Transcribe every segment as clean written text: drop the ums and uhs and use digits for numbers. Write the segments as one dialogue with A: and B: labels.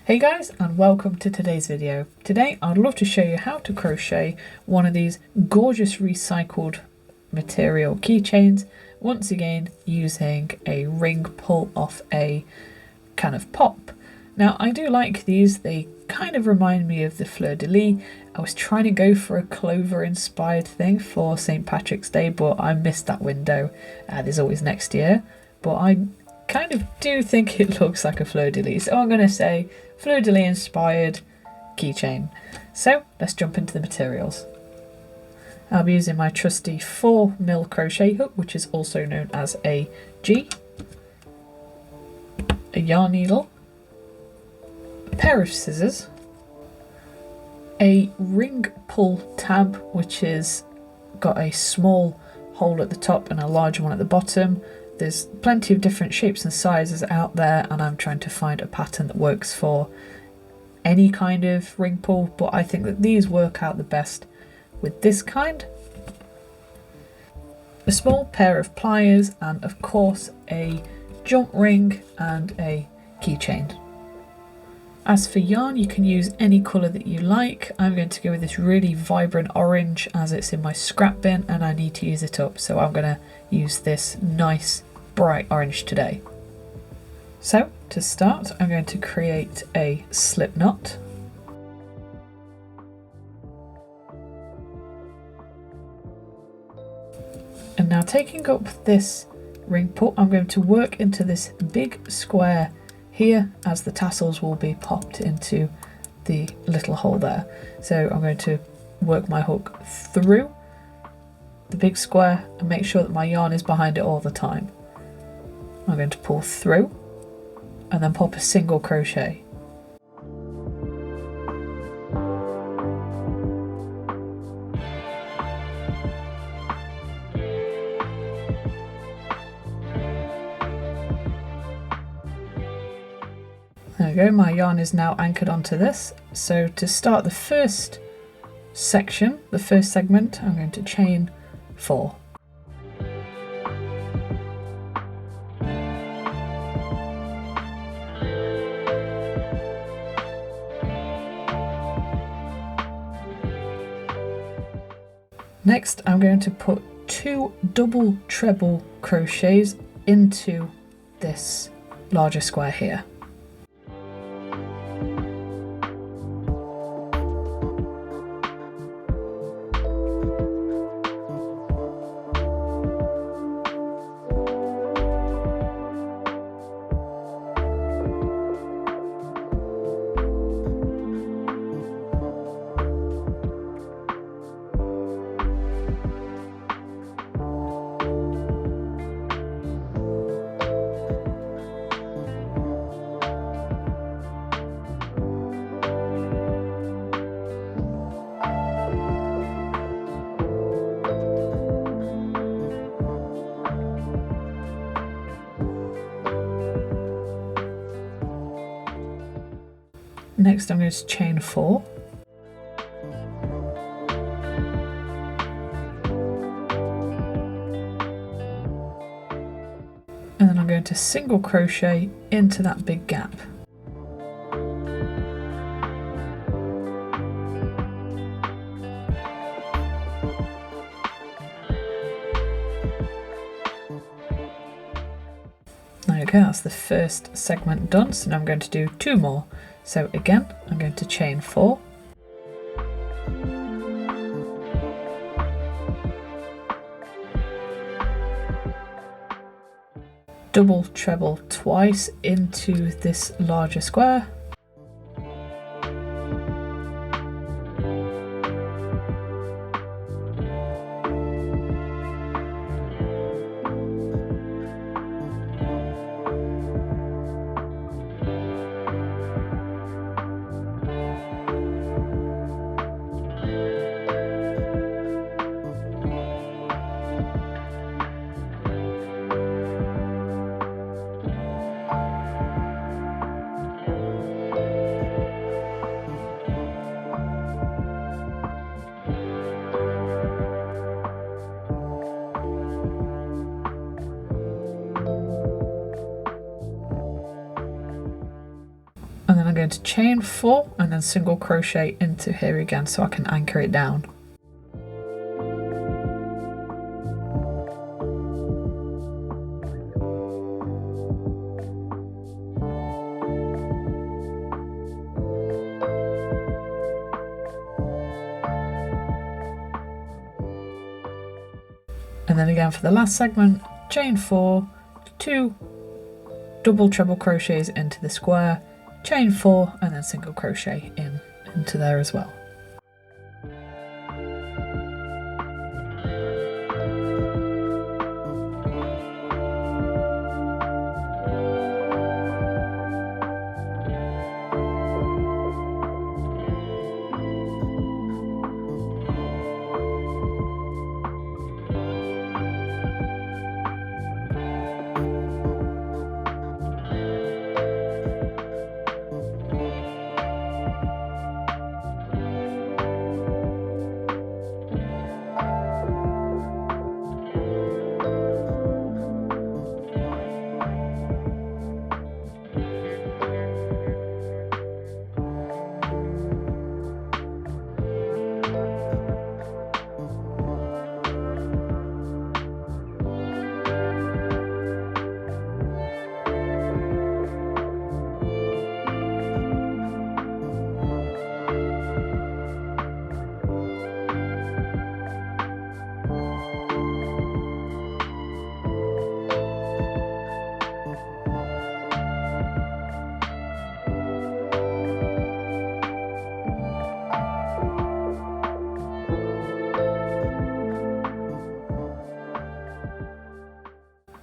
A: Hey guys, and welcome to today's video. Today I'd love to show you how to crochet one of these gorgeous recycled material keychains, once again using a ring pull off a kind of pop. Now I do like these, they kind of remind me of the Fleur-De-Lis. I was trying to go for a clover inspired thing for St. Patrick's Day, but I missed that window. There's always next year, but I kind of do think it looks like a Fleur-De-Lis, so I'm going to say Fleur-De-Lis inspired keychain. So let's jump into the materials. I'll be using my trusty 4mm crochet hook, which is also known as a G, a yarn needle, a pair of scissors, a ring pull tab which is got a small hole at the top and a large one at the bottom. There's plenty of different shapes and sizes out there, and I'm trying to find a pattern that works for any kind of ring pull, but I think that these work out the best with this kind. A small pair of pliers and of course a jump ring and a keychain. As for yarn, you can use any colour that you like. I'm going to go with this really vibrant orange as it's in my scrap bin and I need to use it up, so I'm going to use this nice bright orange today. So to start, I'm going to create a slip knot. And now taking up this ring pull, I'm going to work into this big square here as the tassels will be popped into the little hole there. So I'm going to work my hook through the big square and make sure that my yarn is behind it all the time. I'm going to pull through and then pop a single crochet. There we go, my yarn is now anchored onto this. So to start the first section, the first segment, I'm going to chain 4. Next, I'm going to put 2 double treble crochets into this larger square here. Next I'm going to chain 4. And then I'm going to single crochet into that big gap. There we go, that's the first segment done, so now I'm going to do 2 more. So again, I'm going to chain 4. Double treble twice into this larger square. then I'm going to chain 4 and then single crochet into here again so I can anchor it down. And then again for the last segment, chain 4, 2 double treble crochets into the square, chain 4 and then single crochet into there as well.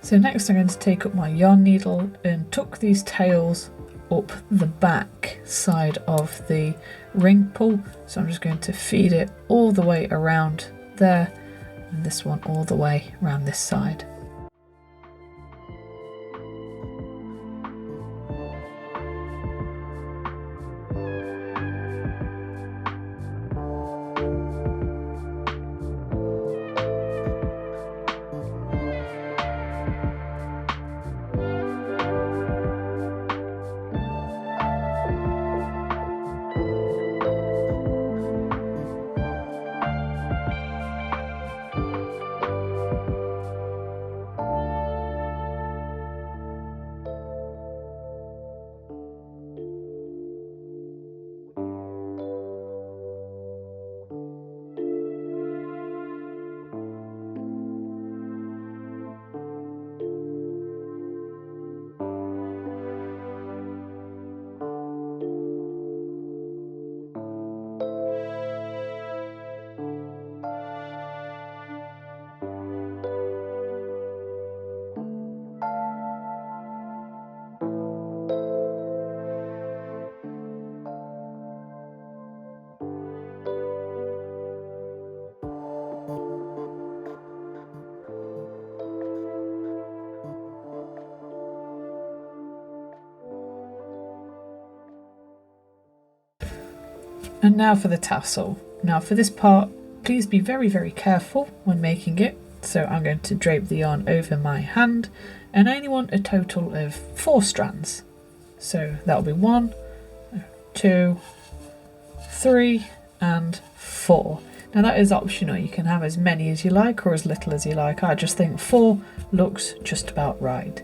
A: So next I'm going to take up my yarn needle and tuck these tails up the back side of the ring pull. So I'm just going to feed it all the way around there and this one all the way around this side. And now for the tassel. Now for this part, please be very careful when making it. So I'm going to drape the yarn over my hand and I only want a total of 4 strands. So that'll be 1, 2, 3 and 4. Now that is optional, you can have as many as you like or as little as you like. I just think 4 looks just about right.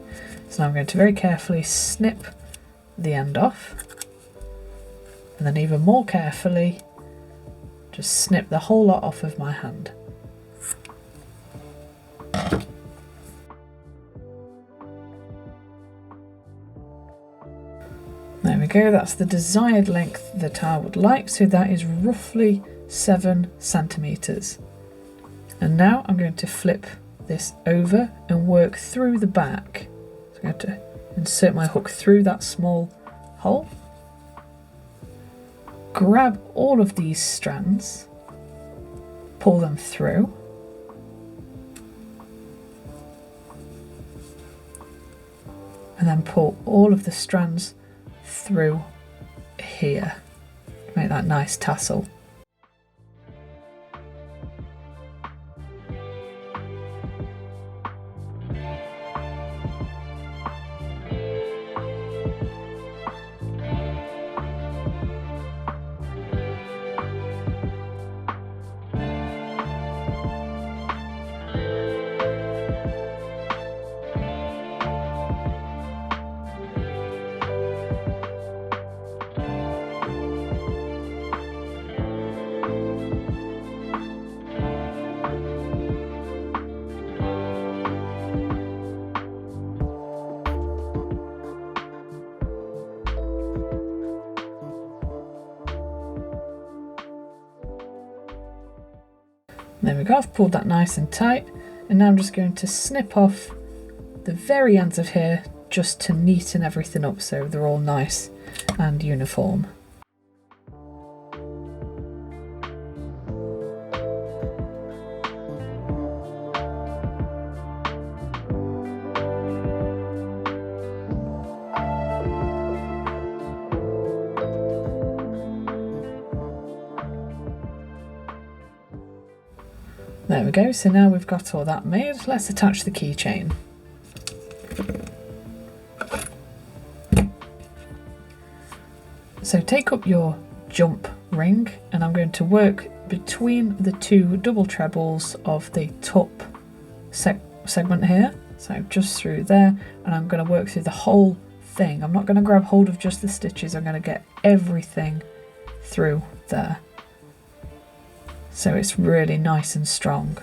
A: So now I'm going to very carefully snip the end off. And then even more carefully, just snip the whole lot off of my hand. There we go, that's the desired length that I would like, so that is roughly 7 centimeters. And now I'm going to flip this over and work through the back. So I'm going to insert my hook through that small hole. Grab all of these strands, pull them through, and then pull all of the strands through here to make that nice tassel. There we go, I've pulled that nice and tight, and now I'm just going to snip off the very ends of here just to neaten everything up so they're all nice and uniform. There we go, so now we've got all that made, let's attach the keychain. So take up your jump ring, and I'm going to work between the two double trebles of the top segment here. So just through there, and I'm going to work through the whole thing. I'm not going to grab hold of just the stitches, I'm going to get everything through there. So it's really nice and strong.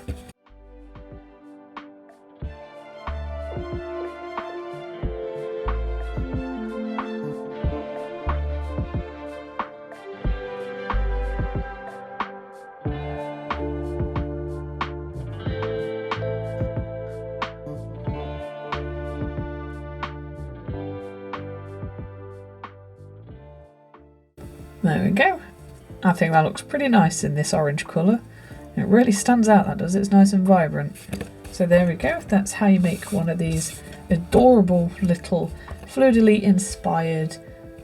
A: There we go. I think that looks pretty nice in this orange colour. It really stands out, that does. It's nice and vibrant. So there we go. That's how you make one of these adorable little Fleur-De-Lis inspired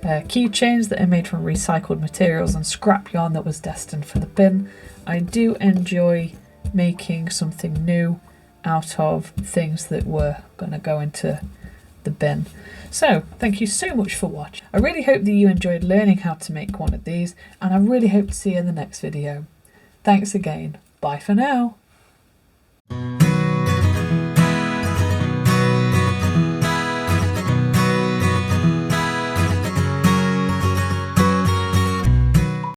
A: keychains that are made from recycled materials and scrap yarn that was destined for the bin. I do enjoy making something new out of things that were going to go into the bin. So thank you so much for watching. I really hope that you enjoyed learning how to make one of these, and I really hope to see you in the next video. Thanks again. Bye for now.